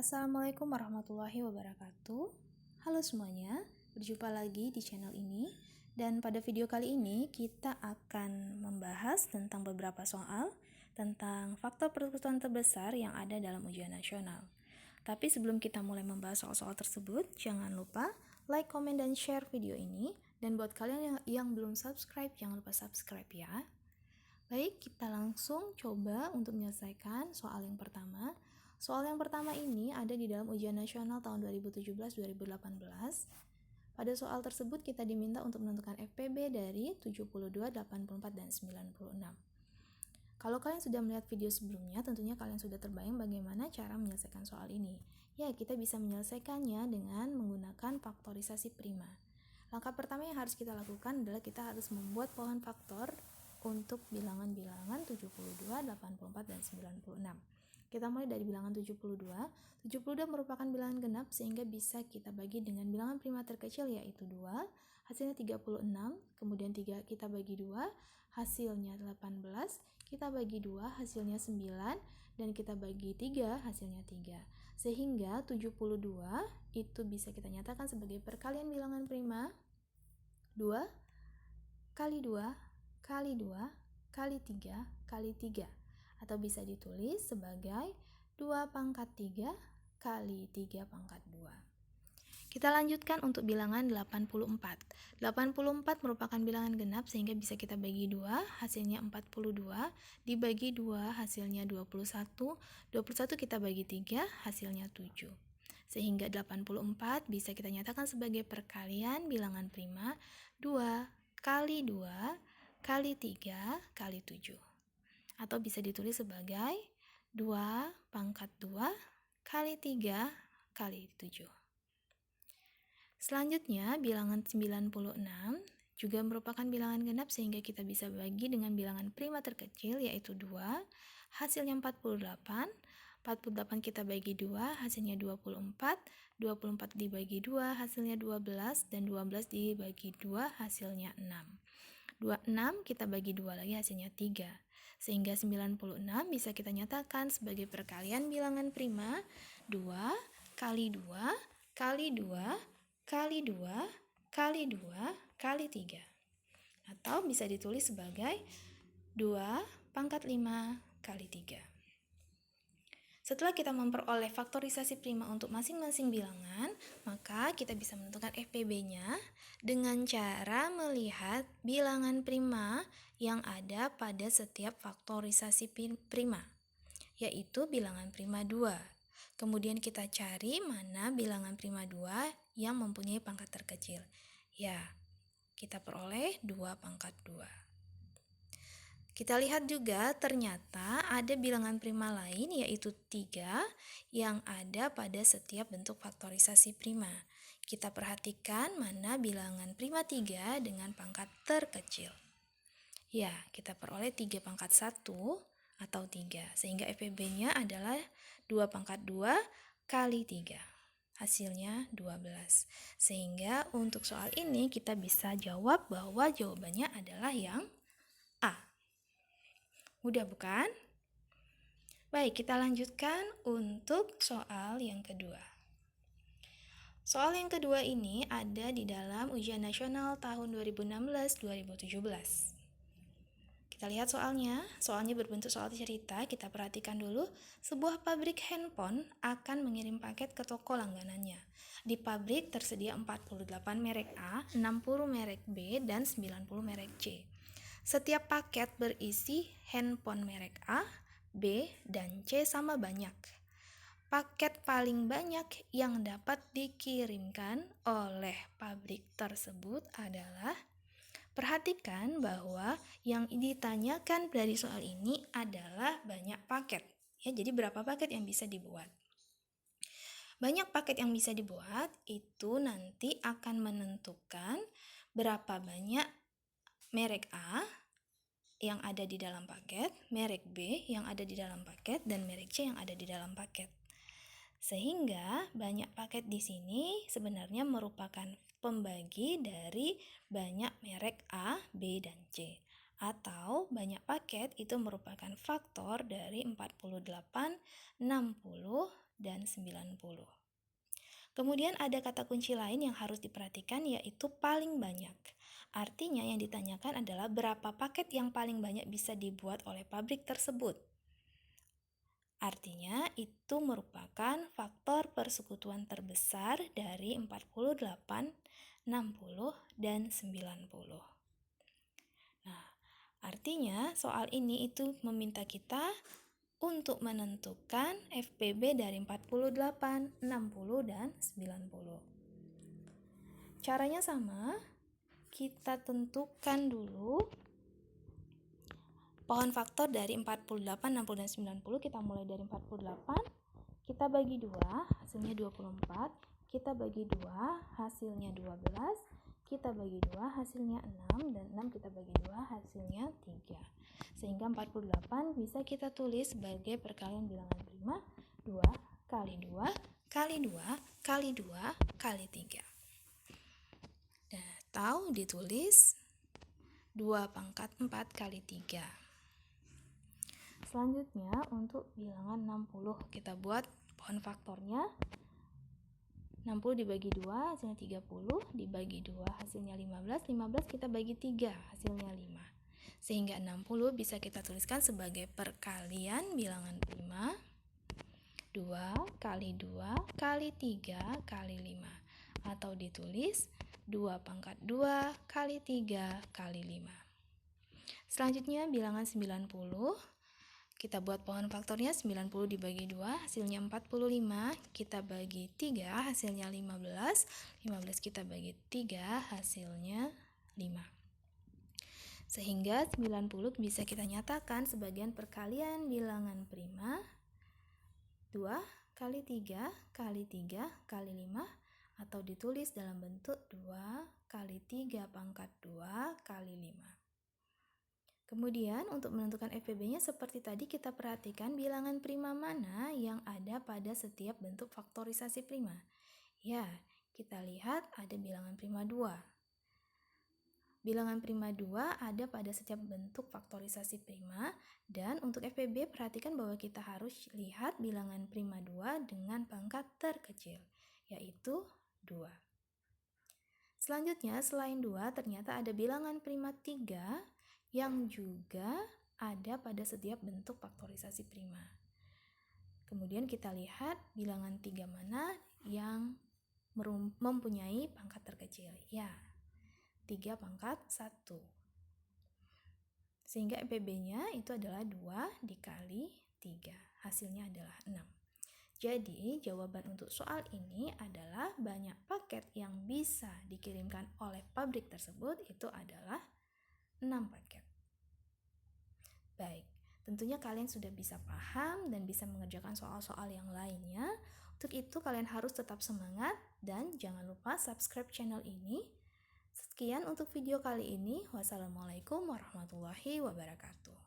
Assalamualaikum warahmatullahi wabarakatuh. Halo semuanya, berjumpa lagi di channel ini. Dan pada video kali ini kita akan membahas tentang beberapa soal tentang faktor pertumbuhan terbesar yang ada dalam ujian nasional. Tapi sebelum kita mulai membahas soal-soal tersebut, jangan lupa like, comment, dan share video ini. Dan buat kalian yang belum subscribe, jangan lupa subscribe ya. Baik, kita langsung coba untuk menyelesaikan soal yang pertama. Soal yang pertama ini ada di dalam ujian nasional tahun 2017-2018. Pada soal tersebut kita diminta untuk menentukan FPB dari 72, 84, dan 96. Kalau kalian sudah melihat video sebelumnya, tentunya kalian sudah terbayang bagaimana cara menyelesaikan soal ini. Ya, kita bisa menyelesaikannya dengan menggunakan faktorisasi prima. Langkah pertama yang harus kita lakukan adalah kita harus membuat pohon faktor untuk bilangan-bilangan 72, 84, dan 96. Kita mulai dari bilangan 72. 72 merupakan bilangan genap sehingga bisa kita bagi dengan bilangan prima terkecil yaitu 2, hasilnya 36, kemudian 3 kita bagi 2, hasilnya 18, kita bagi 2, hasilnya 9, dan kita bagi 3, hasilnya 3. Sehingga 72 itu bisa kita nyatakan sebagai perkalian bilangan prima 2 kali 2 kali 2 kali 3 kali 3. Atau bisa ditulis sebagai 2 pangkat 3 kali 3 pangkat 2. Kita lanjutkan untuk bilangan 84. 84 merupakan bilangan genap sehingga bisa kita bagi 2, hasilnya 42, dibagi 2, hasilnya 21, 21 kita bagi 3, hasilnya 7. Sehingga 84 bisa kita nyatakan sebagai perkalian bilangan prima 2 kali 2 kali 3 kali 7. Atau bisa ditulis sebagai 2 pangkat 2 kali 3 kali 7. Selanjutnya, bilangan 96 juga merupakan bilangan genap sehingga kita bisa bagi dengan bilangan prima terkecil yaitu 2, hasilnya 48, 48 kita bagi 2, hasilnya 24, 24 dibagi 2, hasilnya 12, dan 12 dibagi 2, hasilnya 6. 26 kita bagi 2 lagi, hasilnya 3. Sehingga 96 bisa kita nyatakan sebagai perkalian bilangan prima 2 kali 2 kali 2 kali 2 kali 2 kali 3. Atau bisa ditulis sebagai 2 pangkat 5 kali 3. Setelah kita memperoleh faktorisasi prima untuk masing-masing bilangan, maka kita bisa menentukan FPB-nya dengan cara melihat bilangan prima yang ada pada setiap faktorisasi prima, yaitu bilangan prima 2. Kemudian kita cari mana bilangan prima 2 yang mempunyai pangkat terkecil. Ya, kita peroleh 2 pangkat 2. Kita lihat juga ternyata ada bilangan prima lain yaitu 3 yang ada pada setiap bentuk faktorisasi prima. Kita perhatikan mana bilangan prima 3 dengan pangkat terkecil. Ya, kita peroleh 3 pangkat 1 atau 3. Sehingga FPB-nya adalah 2 pangkat 2 kali 3. Hasilnya 12. Sehingga untuk soal ini kita bisa jawab bahwa jawabannya adalah yang A. Mudah bukan? Baik, kita lanjutkan untuk soal yang kedua. Soal yang kedua ini ada di dalam ujian nasional tahun 2016-2017. Kita lihat soalnya. Soalnya berbentuk soal cerita. Kita perhatikan dulu. Sebuah pabrik handphone akan mengirim paket ke toko langganannya. Di pabrik tersedia 48 merek A, 60 merek B, dan 90 merek C. Setiap paket berisi handphone merek A, B, dan C sama banyak. Paket paling banyak yang dapat dikirimkan oleh pabrik tersebut adalah, perhatikan bahwa yang ditanyakan dari soal ini adalah banyak paket. Ya, jadi berapa paket yang bisa dibuat? Banyak paket yang bisa dibuat itu nanti akan menentukan berapa banyak merek A yang ada di dalam paket, merek B yang ada di dalam paket, dan merek C yang ada di dalam paket. Sehingga banyak paket di sini sebenarnya merupakan pembagi dari banyak merek A, B, dan C. Atau banyak paket itu merupakan faktor dari 48, 60, dan 90. Kemudian ada kata kunci lain yang harus diperhatikan yaitu paling banyak. Artinya yang ditanyakan adalah berapa paket yang paling banyak bisa dibuat oleh pabrik tersebut. Artinya itu merupakan faktor persekutuan terbesar dari 48, 60, dan 90. Nah, artinya soal ini itu meminta kita untuk menentukan FPB dari 48, 60, dan 90. Caranya sama, kita tentukan dulu pohon faktor dari 48, 60, dan 90. Kita mulai dari 48, kita bagi 2, hasilnya 24. Kita bagi 2, hasilnya 12. Kita bagi 2, hasilnya 6. Dan 6 kita bagi 2, hasilnya 3. Sehingga 48 bisa kita tulis sebagai perkalian bilangan prima 2 kali 2 kali 2 kali 2 kali 3. Nah, atau ditulis 2 pangkat 4 kali 3. Selanjutnya untuk bilangan 60 kita buat pohon faktornya. 60 dibagi 2 hasilnya 30, dibagi 2 hasilnya 15, 15 kita bagi 3 hasilnya 5. Sehingga 60 bisa kita tuliskan sebagai perkalian bilangan prima 2 kali 2 kali 3 kali 5. Atau ditulis 2 pangkat 2 kali 3 kali 5. Selanjutnya bilangan 90. Kita buat pohon faktornya 90 dibagi 2 hasilnya 45. Kita bagi 3 hasilnya 15. 15 kita bagi 3 hasilnya 5. Sehingga 90 bisa kita nyatakan sebagai perkalian bilangan prima 2 kali 3 kali 3 kali 5, atau ditulis dalam bentuk 2 kali 3 pangkat 2 kali 5. Kemudian untuk menentukan FPB-nya seperti tadi kita perhatikan bilangan prima mana yang ada pada setiap bentuk faktorisasi prima. Ya, kita lihat ada bilangan prima 2. Bilangan prima 2 ada pada setiap bentuk faktorisasi prima, dan untuk FPB perhatikan bahwa kita harus lihat bilangan prima 2 dengan pangkat terkecil, yaitu 2. Selanjutnya selain 2 ternyata ada bilangan prima 3 yang juga ada pada setiap bentuk faktorisasi prima. Kemudian kita lihat bilangan 3 mana yang mempunyai pangkat terkecil. Ya, 3 pangkat 1. Sehingga FPB-nya itu adalah 2 dikali 3. Hasilnya adalah 6. Jadi, jawaban untuk soal ini adalah banyak paket yang bisa dikirimkan oleh pabrik tersebut itu adalah 6 paket. Baik, tentunya kalian sudah bisa paham dan bisa mengerjakan soal-soal yang lainnya. Untuk itu kalian harus tetap semangat dan jangan lupa subscribe channel ini. Sekian untuk video kali ini. Wassalamualaikum warahmatullahi wabarakatuh.